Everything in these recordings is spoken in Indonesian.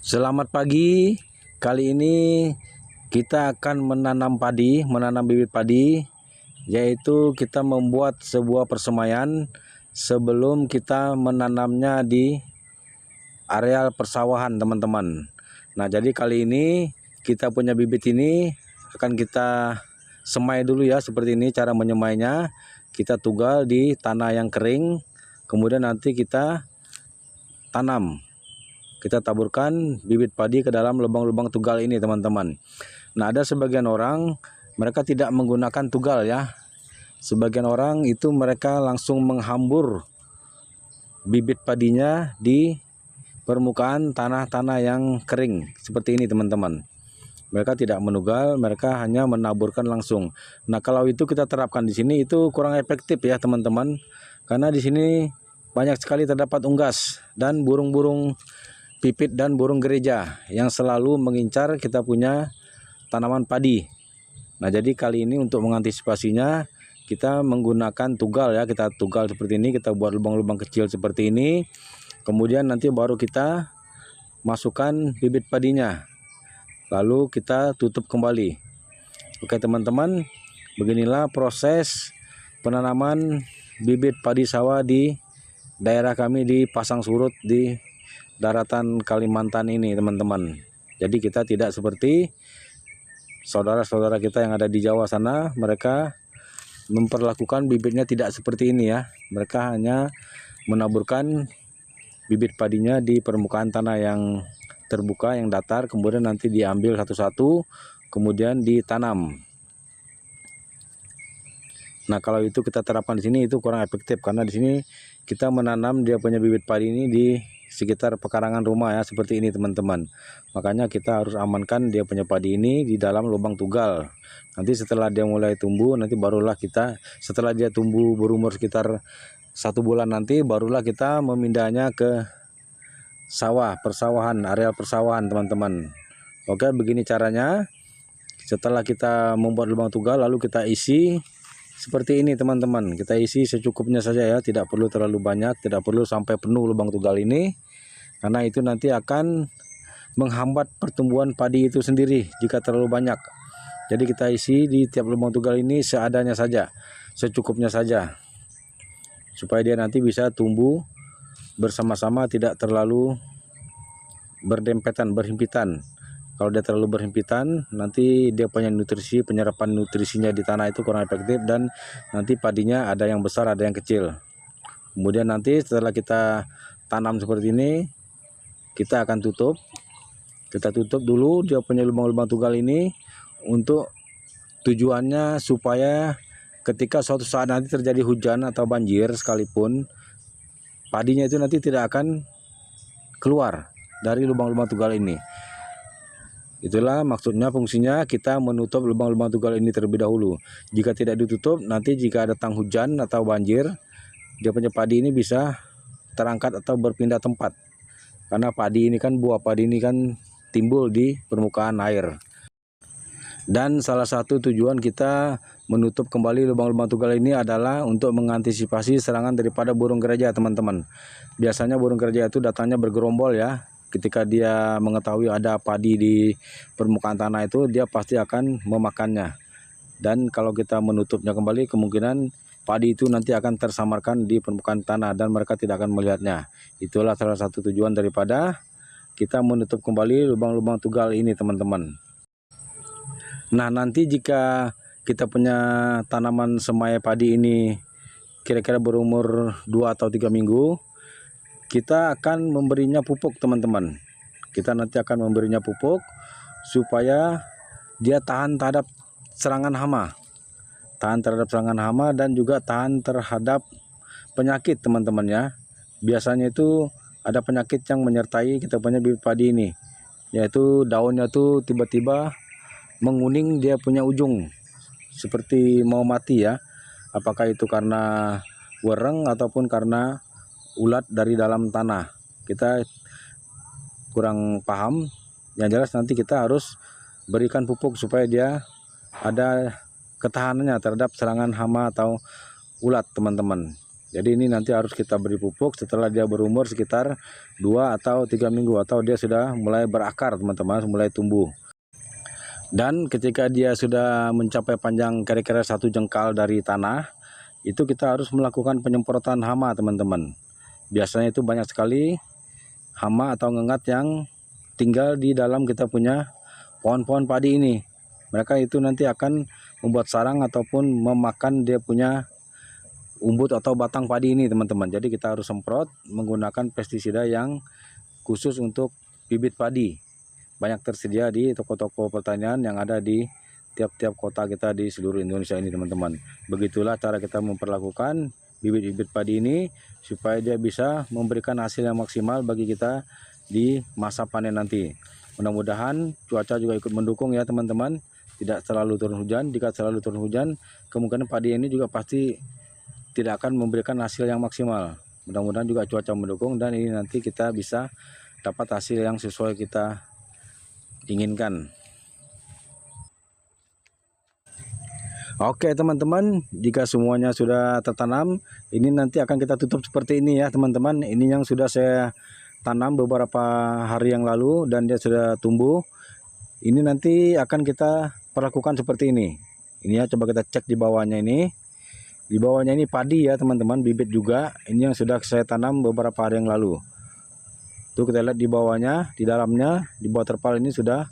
Selamat pagi. Kali ini kita akan menanam bibit padi, yaitu kita membuat sebuah persemaian sebelum kita menanamnya di areal persawahan, teman-teman. Nah, jadi kali ini kita punya bibit ini akan kita semai dulu ya, seperti ini cara menyemainya. Kita tugal di tanah yang kering, kemudian nanti kita tanam. Kita taburkan bibit padi ke dalam lubang-lubang tugal ini, teman-teman. Nah, ada sebagian orang mereka tidak menggunakan tugal ya. Sebagian orang itu mereka langsung menghambur bibit padinya di permukaan tanah-tanah yang kering seperti ini, teman-teman. Mereka tidak menugal, mereka hanya menaburkan langsung. Nah, kalau itu kita terapkan di sini itu kurang efektif ya, teman-teman. Karena di sini banyak sekali terdapat unggas dan burung-burung pipit dan burung gereja yang selalu mengincar kita punya tanaman padi. Nah, jadi kali ini untuk mengantisipasinya kita menggunakan tugal ya. Kita tugal seperti ini, kita buat lubang-lubang kecil seperti ini. Kemudian nanti baru kita masukkan bibit padinya. Lalu kita tutup kembali. Oke, teman-teman, beginilah proses penanaman bibit padi sawah di daerah kami di Pasang Surut di daratan Kalimantan ini, teman-teman. Jadi kita tidak seperti saudara-saudara kita yang ada di Jawa sana, mereka memperlakukan bibitnya tidak seperti ini ya. Mereka hanya menaburkan bibit padinya di permukaan tanah yang terbuka, yang datar, kemudian nanti diambil satu-satu, kemudian ditanam. Nah, kalau itu kita terapkan di sini itu kurang efektif karena di sini kita menanam dia punya bibit padi ini di sekitar pekarangan rumah ya, seperti ini, teman-teman. Makanya kita harus amankan dia punya padi ini di dalam lubang tugal. Nanti setelah dia mulai tumbuh, nanti barulah kita, setelah dia tumbuh berumur sekitar 1 bulan, nanti barulah kita memindahnya ke sawah, persawahan, areal persawahan, teman-teman. Oke, begini caranya. Setelah kita membuat lubang tugal, lalu kita isi seperti ini, teman-teman. Kita isi secukupnya saja ya, tidak perlu terlalu banyak, tidak perlu sampai penuh lubang tugal ini, karena itu nanti akan menghambat pertumbuhan padi itu sendiri jika terlalu banyak. Jadi kita isi di tiap lubang tugal ini seadanya saja, secukupnya saja, supaya dia nanti bisa tumbuh bersama-sama, tidak terlalu berdempetan, berhimpitan. Kalau dia terlalu berhimpitan, nanti dia punya nutrisi, penyerapan nutrisinya di tanah itu kurang efektif, dan nanti padinya ada yang besar, ada yang kecil. Kemudian nanti setelah kita tanam seperti ini, kita akan tutup. Kita tutup dulu dia punya lubang-lubang tugal ini, untuk tujuannya supaya ketika suatu saat nanti terjadi hujan atau banjir sekalipun, padinya itu nanti tidak akan keluar dari lubang-lubang tugal ini. Itulah maksudnya, fungsinya kita menutup lubang-lubang tugal ini terlebih dahulu. Jika tidak ditutup, nanti jika datang hujan atau banjir, dia punya padi ini bisa terangkat atau berpindah tempat. Karena padi ini kan, buah padi ini kan timbul di permukaan air. Dan salah satu tujuan kita menutup kembali lubang-lubang tugal ini adalah untuk mengantisipasi serangan daripada burung gereja, teman-teman. Biasanya burung gereja itu datangnya bergerombol ya. Ketika dia mengetahui ada padi di permukaan tanah itu, dia pasti akan memakannya. Dan kalau kita menutupnya kembali, kemungkinan padi itu nanti akan tersamarkan di permukaan tanah dan mereka tidak akan melihatnya. Itulah salah satu tujuan daripada kita menutup kembali lubang-lubang tugal ini, teman-teman. Nah, nanti jika kita punya tanaman semai padi ini kira-kira berumur 2 atau 3 minggu, kita akan memberinya pupuk, teman-teman. Kita nanti akan memberinya pupuk supaya dia tahan terhadap serangan hama. Tahan terhadap serangan hama dan juga tahan terhadap penyakit, teman-teman ya. Biasanya itu ada penyakit yang menyertai kita punya bibit padi ini, yaitu daunnya tuh tiba-tiba menguning, dia punya ujung seperti mau mati ya. Apakah itu karena wereng ataupun karena ulat dari dalam tanah, kita kurang paham. Yang jelas nanti kita harus berikan pupuk supaya dia ada ketahanannya terhadap serangan hama atau ulat, teman-teman. Jadi ini nanti harus kita beri pupuk setelah dia berumur sekitar 2 atau 3 minggu, atau dia sudah mulai berakar teman-teman, mulai tumbuh. Dan ketika dia sudah mencapai panjang kira-kira 1 jengkal dari tanah, itu kita harus melakukan penyemprotan hama teman-teman. Biasanya itu banyak sekali hama atau ngengat yang tinggal di dalam kita punya pohon-pohon padi ini. Mereka itu nanti akan membuat sarang ataupun memakan dia punya umbut atau batang padi ini teman-teman. Jadi kita harus semprot menggunakan pestisida yang khusus untuk bibit padi. Banyak tersedia di toko-toko pertanian yang ada di tiap-tiap kota kita di seluruh Indonesia ini teman-teman. Begitulah cara kita memperlakukan bibit-bibit padi ini supaya dia bisa memberikan hasil yang maksimal bagi kita di masa panen nanti. Mudah-mudahan cuaca juga ikut mendukung ya teman-teman. Tidak terlalu turun hujan. Jika terlalu turun hujan, kemungkinan padi ini juga pasti tidak akan memberikan hasil yang maksimal. Mudah-mudahan juga cuaca mendukung dan ini nanti kita bisa dapat hasil yang sesuai kita inginkan. Oke teman-teman, jika semuanya sudah tertanam, ini nanti akan kita tutup seperti ini ya teman-teman. Ini yang sudah saya tanam beberapa hari yang lalu dan dia sudah tumbuh. Ini nanti akan kita perlakukan seperti ini. Ini ya, coba kita cek di bawahnya ini. Di bawahnya ini padi ya teman-teman, bibit juga. Ini yang sudah saya tanam beberapa hari yang lalu. Tuh kita lihat di bawahnya, di dalamnya, di bawah terpal ini sudah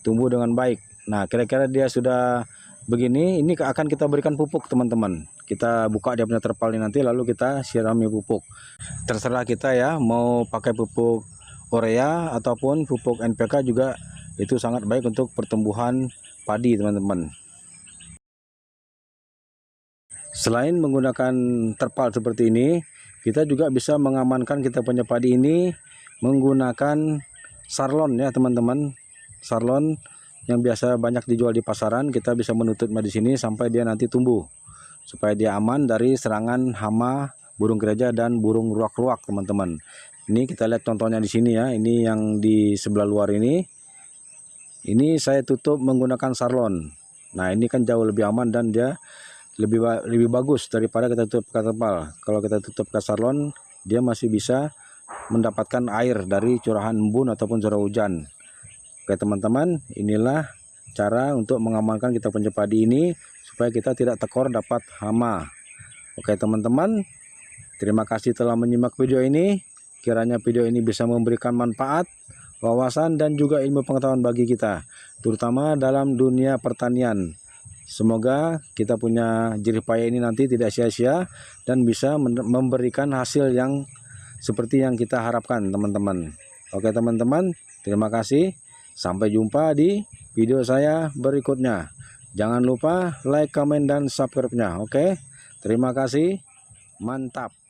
tumbuh dengan baik. Nah kira-kira dia sudah begini, ini akan kita berikan pupuk teman-teman. Kita buka dia punya terpal ini nanti, lalu kita sirami pupuk. Terserah kita ya, mau pakai pupuk urea ataupun pupuk NPK juga itu sangat baik untuk pertumbuhan padi teman-teman. Selain menggunakan terpal seperti ini, kita juga bisa mengamankan kita punya padi ini menggunakan sarlon ya teman-teman. Sarlon yang biasa banyak dijual di pasaran, kita bisa menutupnya di sini sampai dia nanti tumbuh, supaya dia aman dari serangan hama, burung gereja dan burung ruak-ruak teman-teman. Ini kita lihat contohnya di sini ya. Ini yang di sebelah luar ini. Ini saya tutup menggunakan sarlon. Nah ini kan jauh lebih aman dan dia lebih bagus daripada kita tutup ke terpal. Kalau kita tutup ke sarlon, dia masih bisa mendapatkan air dari curahan embun ataupun curah hujan. Oke teman-teman, inilah cara untuk mengamankan kita punya padi ini supaya kita tidak tekor dapat hama. Oke teman-teman, terima kasih telah menyimak video ini. Kiranya video ini bisa memberikan manfaat, wawasan dan juga ilmu pengetahuan bagi kita, terutama dalam dunia pertanian. Semoga kita punya jerih payah ini nanti tidak sia-sia dan bisa memberikan hasil yang seperti yang kita harapkan teman-teman. Oke teman-teman, terima kasih. Sampai jumpa di video saya berikutnya. Jangan lupa like, comment, dan subscribe-nya. Oke, terima kasih. Mantap.